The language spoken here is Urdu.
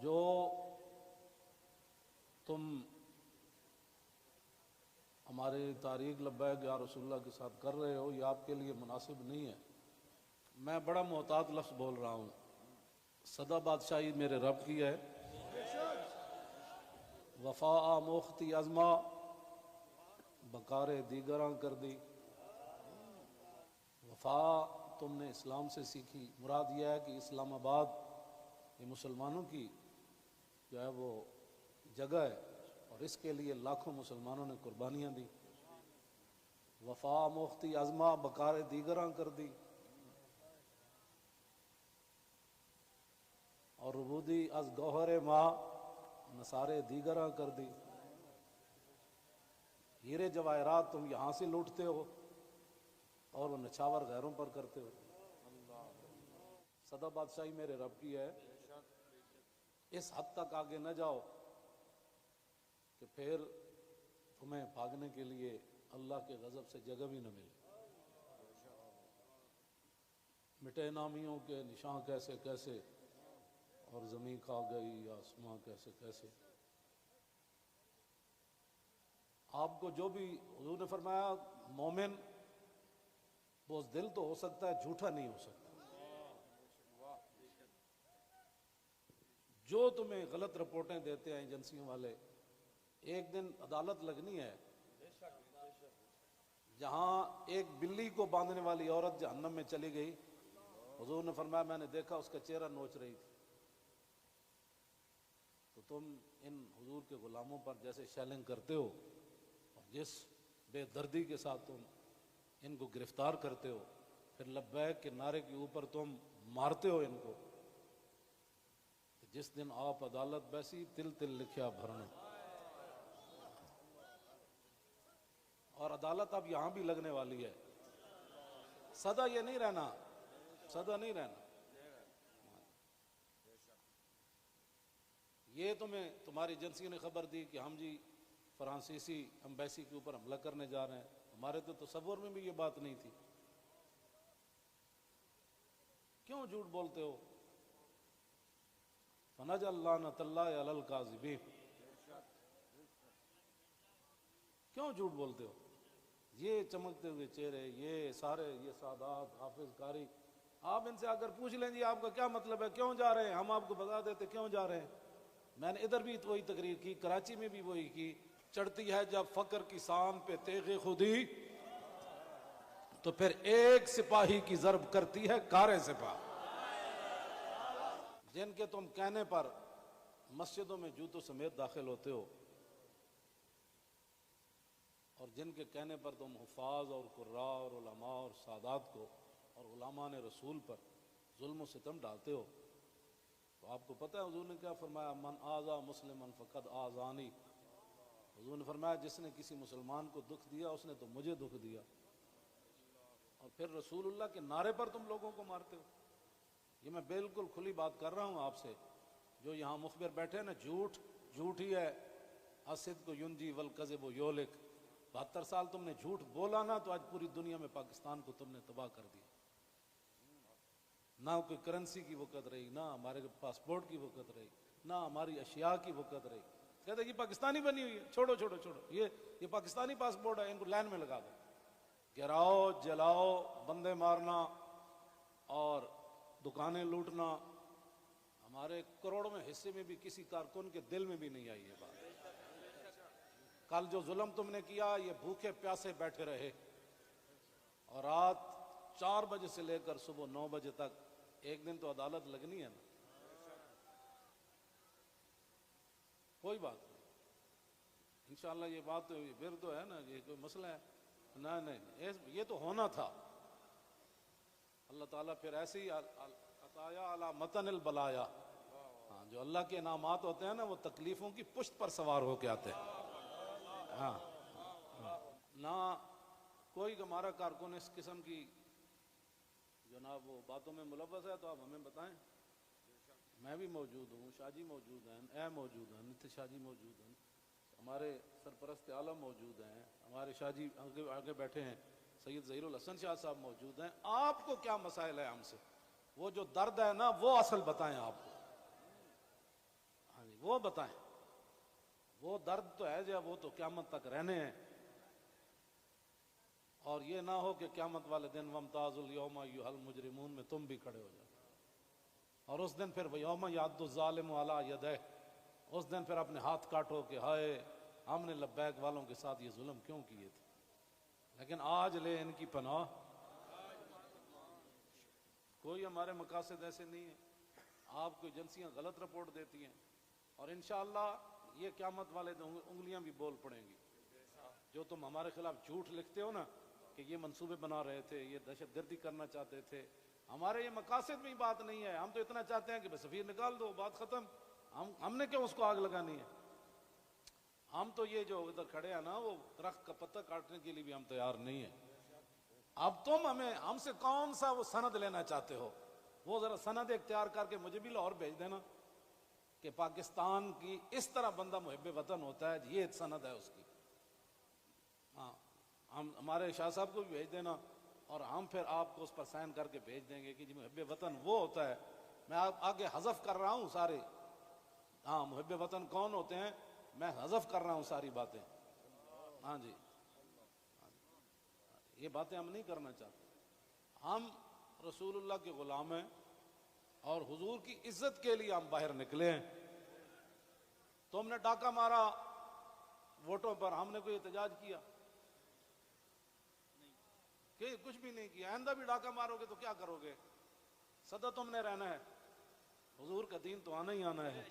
جو تم ہمارے تاریخ لبیک یا رسول اللہ کے ساتھ کر رہے ہو یہ آپ کے لیے مناسب نہیں ہے۔ میں بڑا محتاط لفظ بول رہا ہوں۔ سدا بادشاہی میرے رب کی ہے، وفا آموختی ازما بکار دیگراں کر دی۔ وفا تم نے اسلام سے سیکھی، مراد یہ ہے کہ اسلام آباد یہ مسلمانوں کی جو ہے وہ جگہ ہے اور اس کے لیے لاکھوں مسلمانوں نے قربانیاں دی۔ وفا آموختی ازما بکار دیگراں کر دی، اور ربودی از گوہر ماں نثارے دیگراں کر دی۔ ہیرے جواہرات تم یہاں سے لوٹتے ہو اور وہ نچھاور غیروں پر کرتے ہو۔ سدا بادشاہی میرے رب کی ہے، اس حد تک آگے نہ جاؤ کہ پھر تمہیں بھاگنے کے لیے اللہ کے غضب سے جگہ بھی نہ ملے۔ مٹے نامیوں کے نشاں کیسے کیسے، اور زمین کھا گئی آسماں کیسے کیسے۔ آپ کو جو بھی حضور نے فرمایا مومن بزدل تو ہو سکتا ہے، جھوٹا نہیں ہو سکتا۔ جو تمہیں غلط رپورٹیں دیتے ہیں ایجنسیوں والے، ایک دن عدالت لگنی ہے جہاں ایک بلی کو باندھنے والی عورت جہنم میں چلی گئی۔ حضور نے فرمایا میں نے دیکھا اس کا چہرہ نوچ رہی تھی۔ تو تم ان حضور کے غلاموں پر جیسے شیلنگ کرتے ہو اور جس بے دردی کے ساتھ تم ان کو گرفتار کرتے ہو، پھر لبیک کے نعرے کے اوپر تم مارتے ہو ان کو، جس دن آپ عدالت بیسی تل تل لکھیا بھرنا۔ اور عدالت اب یہاں بھی لگنے والی ہے، سدا یہ نہیں رہنا، سدا نہیں رہنا۔ یہ تمہیں تمہاری ایجنسی نے خبر دی کہ ہم جی فرانسیسی امبیسی کے اوپر حملہ کرنے جا رہے ہیں، ہمارے تو تصور میں بھی یہ بات نہیں تھی۔ کیوں جھوٹ بولتے ہو؟ فنجعل لعنۃ اللہ علی الکاذبین۔ کیوں جھوٹ بولتے ہو؟ یہ چمکتے ہوئے چہرے، یہ سارے، یہ سادات، حافظ قاری، آپ ان سے اگر پوچھ لیں جی آپ کا کیا مطلب ہے، کیوں جا رہے ہیں، ہم آپ کو بتا دیتے کیوں جا رہے ہیں۔ میں نے ادھر بھی وہی تقریر کی، کراچی میں بھی وہی کی۔ چڑھتی ہے جب فقر کی سان پہ تیغ خودی، تو پھر ایک سپاہی کی ضرب کرتی ہے کار سپاہ۔ جن کے تم کہنے پر مسجدوں میں جوتوں سمیت داخل ہوتے ہو، اور جن کے کہنے پر تم حفاظ اور قراء اور علماء اور سادات کو اور علماء رسول پر ظلم و ستم ڈالتے ہو، تو آپ کو پتہ ہے حضور نے کیا فرمایا؟ من آذا مسلما فقد آذانی۔ حضور نے فرمایا جس نے کسی مسلمان کو دکھ دیا اس نے تو مجھے دکھ دیا۔ اور پھر رسول اللہ کے نعرے پر تم لوگوں کو مارتے ہو۔ یہ میں بالکل کھلی بات کر رہا ہوں آپ سے، جو یہاں مخبر بیٹھے ہیں نا، جھوٹ ہی ہے۔ الصدق ینجی والکذب یہلک۔ 72 سال تم نے جھوٹ بولا نا، تو آج پوری دنیا میں پاکستان کو تم نے تباہ کر دیا۔ نہ کوئی کرنسی کی وقت رہی، نہ ہمارے پاسپورٹ کی وقت رہی، نہ ہماری اشیاء کی وقت رہی۔ کہتے ہیں یہ پاکستانی بنی ہوئی ہے، چھوڑو چھوڑو چھوڑو، یہ پاکستانی پاسپورٹ ہے، ان کو لائن میں لگا دو۔ گراؤ، جلاؤ، بندے مارنا اور دکانیں لوٹنا، ہمارے کروڑوں میں حصے میں بھی کسی کارکن کے دل میں بھی نہیں آئی یہ بات۔ کل جو ظلم تم نے کیا، یہ بھوکے پیاسے بیٹھے رہے، اور رات 4 بجے سے لے کر صبح 9 بجے تک، ایک دن تو عدالت لگنی ہے نا۔ کوئی بات نہیں، انشاءاللہ یہ بات پھر تو ہے نا، یہ کوئی مسئلہ ہے؟ نہیں، یہ تو ہونا تھا۔ اللہ تعالیٰ پھر ایسے ہی عطایا علی متن البلایا، ہاں، جو اللہ کے انعامات ہوتے ہیں نا وہ تکلیفوں کی پشت پر سوار ہو کے آتے ہیں۔ ہاں، نہ کوئی ہمارا کارکن اس قسم کی جناب وہ باتوں میں ملوث ہے تو آپ ہمیں بتائیں۔ میں بھی موجود ہوں، شاہ جی موجود ہیں، اے موجود ہیں، نتیش شاہ جی موجود ہیں، ہمارے سرپرست عالم موجود ہیں، ہمارے شاہ جی آگے بیٹھے ہیں، سید ظہیر الحسن شاہ صاحب موجود ہیں۔ آپ کو کیا مسائل ہے ہم سے؟ وہ جو درد ہے نا وہ اصل بتائیں آپ کو۔ وہ بتائیں، وہ درد تو ہے جو وہ تو قیامت تک رہنے ہیں، اور یہ نہ ہو کہ قیامت والے دن وامتاز الیوم ایھا المجرمون میں تم بھی کھڑے ہو جاؤ، اور اس دن پھر یوم یعض الظالم علی یدیہ، اس دن پھر اپنے ہاتھ کاٹو کہ ہائے ہم نے لبیک والوں کے ساتھ یہ ظلم کیوں کیے تھے، لیکن آج لے ان کی پناہ، کوئی ہمارے مقاصد ایسے نہیں ہیں، آپ کو ایجنسیاں غلط رپورٹ دیتی ہیں، اور انشاءاللہ یہ قیامت والے دن انگلیاں بھی بول پڑیں گی، جو تم ہمارے خلاف جھوٹ لکھتے ہو نا کہ یہ منصوبے بنا رہے تھے، یہ دہشت گردی کرنا چاہتے تھے، ہمارے یہ مقاصد میں ہی بات نہیں ہے، ہم تو اتنا چاہتے ہیں کہ بس سفیر نکال دو، بات ختم، ہم نے کیوں اس کو آگ لگانی ہے؟ ہم تو یہ جو ادھر کھڑے ہیں نا، وہ درخت کا پتہ کاٹنے کے لیے بھی ہم تیار نہیں ہیں۔ اب تم ہم سے کون سا وہ سند لینا چاہتے ہو؟ وہ ذرا سند اختیار کر کے مجھے بھی لاہور بھیج دینا کہ پاکستان کی اس طرح بندہ محب وطن ہوتا ہے، یہ سند ہے اس کی، ہاں ہمارے شاہ صاحب کو بھی بھیج دینا، اور ہم پھر آپ کو اس پر سائن کر کے بھیج دیں گے کہ جی محب وطن وہ ہوتا ہے۔ میں آگے حذف کر رہا ہوں سارے، ہاں محب وطن کون ہوتے ہیں میں حذف کر رہا ہوں ساری باتیں، ہاں جی، یہ باتیں ہم نہیں کرنا چاہتے، ہم رسول اللہ کے غلام ہیں، اور حضور کی عزت کے لیے ہم باہر نکلے ہیں۔ تم نے ڈاکہ مارا ووٹوں پر، ہم نے کوئی احتجاج کیا کہ کچھ بھی نہیں کیا، آئندہ بھی ڈاکہ مارو گے تو کیا کرو گے؟ سدا تم نے رہنا ہے، حضور کا دین تو آنا ہی آنا ہے۔